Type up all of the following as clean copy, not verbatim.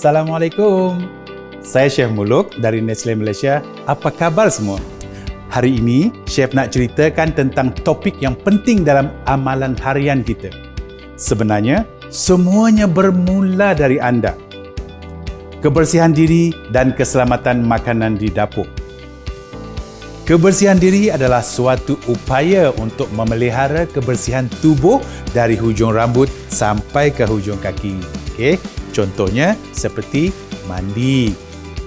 Assalamualaikum. Saya Chef Muluk dari Nestle Malaysia. Apa khabar semua? Hari ini, Chef nak ceritakan tentang topik yang penting dalam amalan harian kita. Sebenarnya, semuanya bermula dari anda. Kebersihan diri dan keselamatan makanan di dapur. Kebersihan diri adalah suatu upaya untuk memelihara kebersihan tubuh dari hujung rambut sampai ke hujung kaki. Okey, contohnya seperti mandi,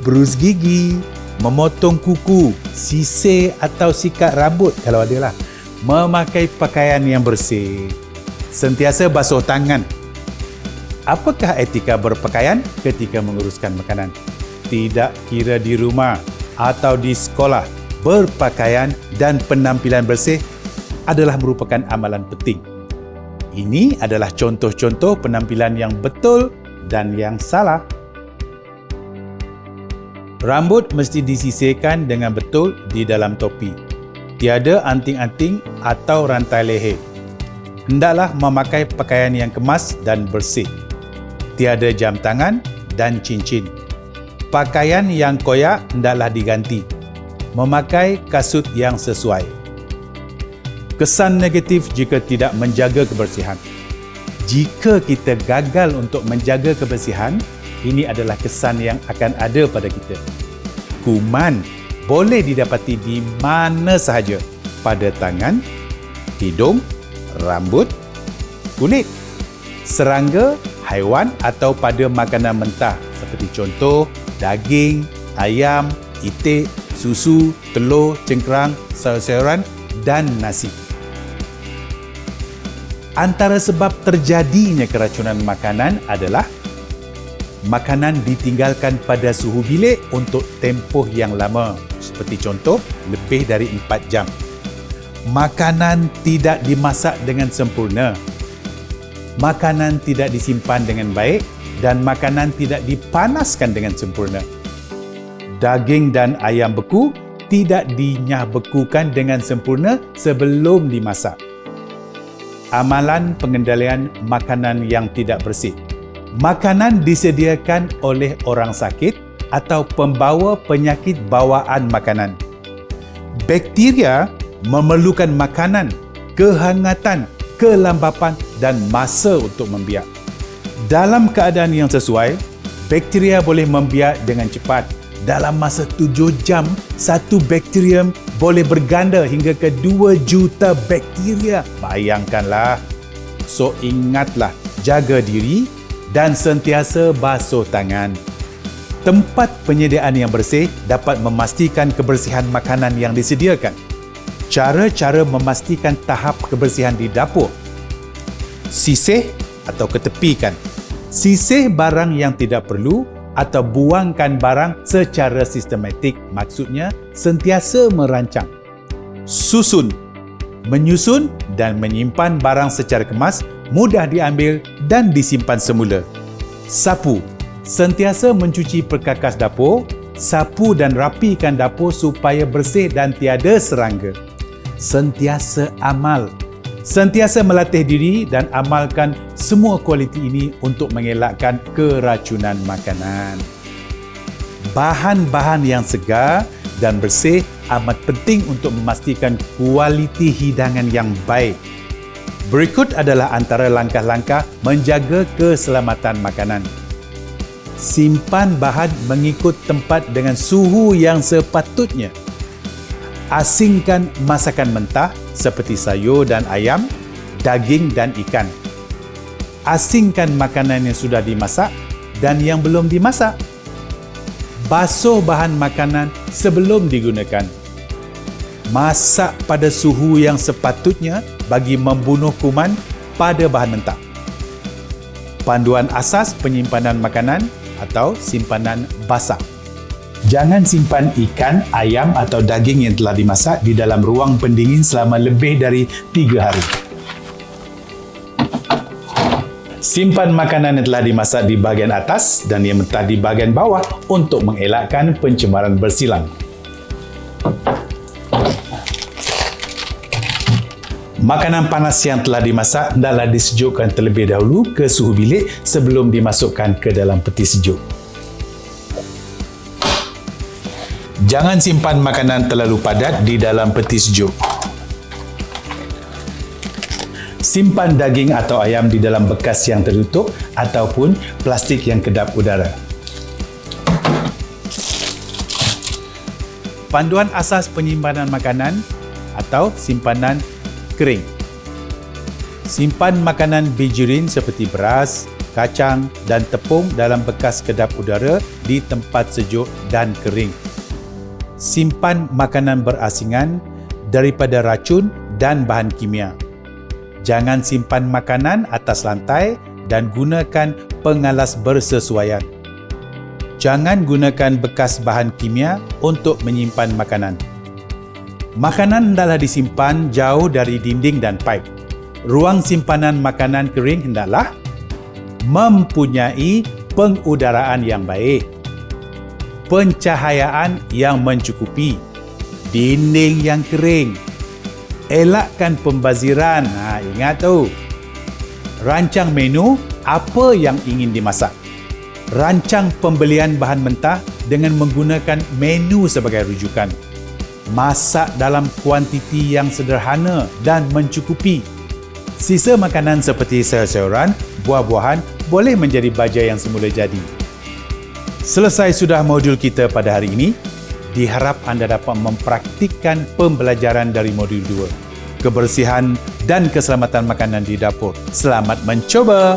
berus gigi, memotong kuku, sisir atau sikat rambut kalau ada lah, memakai pakaian yang bersih, sentiasa basuh tangan. Apakah etika berpakaian ketika menguruskan makanan? Tidak kira di rumah atau di sekolah, berpakaian dan penampilan bersih adalah merupakan amalan penting. Ini adalah contoh-contoh penampilan yang betul dan yang salah. Rambut mesti disisirkan dengan betul di dalam topi. Tiada anting-anting atau rantai leher. Hendaklah memakai pakaian yang kemas dan bersih. Tiada jam tangan dan cincin. Pakaian yang koyak hendaklah diganti. Memakai kasut yang sesuai. Kesan negatif jika tidak menjaga kebersihan. Jika kita gagal untuk menjaga kebersihan, ini adalah kesan yang akan ada pada kita. Kuman boleh didapati di mana sahaja, pada tangan, hidung, rambut, kulit, serangga, haiwan atau pada makanan mentah seperti contoh daging, ayam, itik, susu, telur, cengkerang, sayur-sayuran dan nasi. Antara sebab terjadinya keracunan makanan adalah makanan ditinggalkan pada suhu bilik untuk tempoh yang lama, seperti contoh lebih dari 4 jam. Makanan tidak dimasak dengan sempurna. Makanan tidak disimpan dengan baik dan makanan tidak dipanaskan dengan sempurna. Daging dan ayam beku tidak dinyah bekukan dengan sempurna sebelum dimasak. Amalan pengendalian makanan yang tidak bersih. Makanan disediakan oleh orang sakit atau pembawa penyakit bawaan makanan. Bakteria memerlukan makanan, kehangatan, kelembapan dan masa untuk membiak. Dalam keadaan yang sesuai, bakteria boleh membiak dengan cepat. Dalam masa 7 jam, satu bakterium boleh berganda hingga ke 2 juta bakteria. Bayangkanlah. So ingatlah, jaga diri dan sentiasa basuh tangan. Tempat penyediaan yang bersih dapat memastikan kebersihan makanan yang disediakan. Cara-cara memastikan tahap kebersihan di dapur. Sisir atau ketepikan. Sisir barang yang tidak perlu atau buangkan barang secara sistematik, maksudnya sentiasa merancang. Susun, menyusun dan menyimpan barang secara kemas, mudah diambil dan disimpan semula. Sapu, sentiasa mencuci perkakas dapur, sapu dan rapikan dapur supaya bersih dan tiada serangga. Sentiasa amal, sentiasa melatih diri dan amalkan semua kualiti ini untuk mengelakkan keracunan makanan. Bahan-bahan yang segar dan bersih amat penting untuk memastikan kualiti hidangan yang baik. Berikut adalah antara langkah-langkah menjaga keselamatan makanan. Simpan bahan mengikut tempat dengan suhu yang sepatutnya. Asingkan masakan mentah seperti sayur dan ayam, daging dan ikan. Asingkan makanan yang sudah dimasak dan yang belum dimasak. Basuh bahan makanan sebelum digunakan. Masak pada suhu yang sepatutnya bagi membunuh kuman pada bahan mentah. Panduan asas penyimpanan makanan atau simpanan basah. Jangan simpan ikan, ayam atau daging yang telah dimasak di dalam ruang pendingin selama lebih dari 3 hari. Simpan makanan yang telah dimasak di bahagian atas dan yang mentah di bahagian bawah untuk mengelakkan pencemaran bersilang. Makanan panas yang telah dimasak hendaklah disejukkan terlebih dahulu ke suhu bilik sebelum dimasukkan ke dalam peti sejuk. Jangan simpan makanan terlalu padat di dalam peti sejuk. Simpan daging atau ayam di dalam bekas yang tertutup ataupun plastik yang kedap udara. Panduan asas penyimpanan makanan atau simpanan kering. Simpan makanan bijirin seperti beras, kacang dan tepung dalam bekas kedap udara di tempat sejuk dan kering. Simpan makanan berasingan daripada racun dan bahan kimia. Jangan simpan makanan atas lantai dan gunakan pengalas bersesuaian. Jangan gunakan bekas bahan kimia untuk menyimpan makanan. Makanan hendaklah disimpan jauh dari dinding dan paip. Ruang simpanan makanan kering hendaklah mempunyai pengudaraan yang baik, pencahayaan yang mencukupi, dinding yang kering. Elakkan pembaziran. Ingat tu. Rancang menu apa yang ingin dimasak. Rancang pembelian bahan mentah dengan menggunakan menu sebagai rujukan. Masak dalam kuantiti yang sederhana dan mencukupi. Sisa makanan seperti sayur-sayuran, buah-buahan boleh menjadi baja yang semula jadi. Selesai sudah modul kita pada hari ini. Diharap anda dapat mempraktikkan pembelajaran dari modul 2. Kebersihan dan keselamatan makanan di dapur. Selamat mencoba!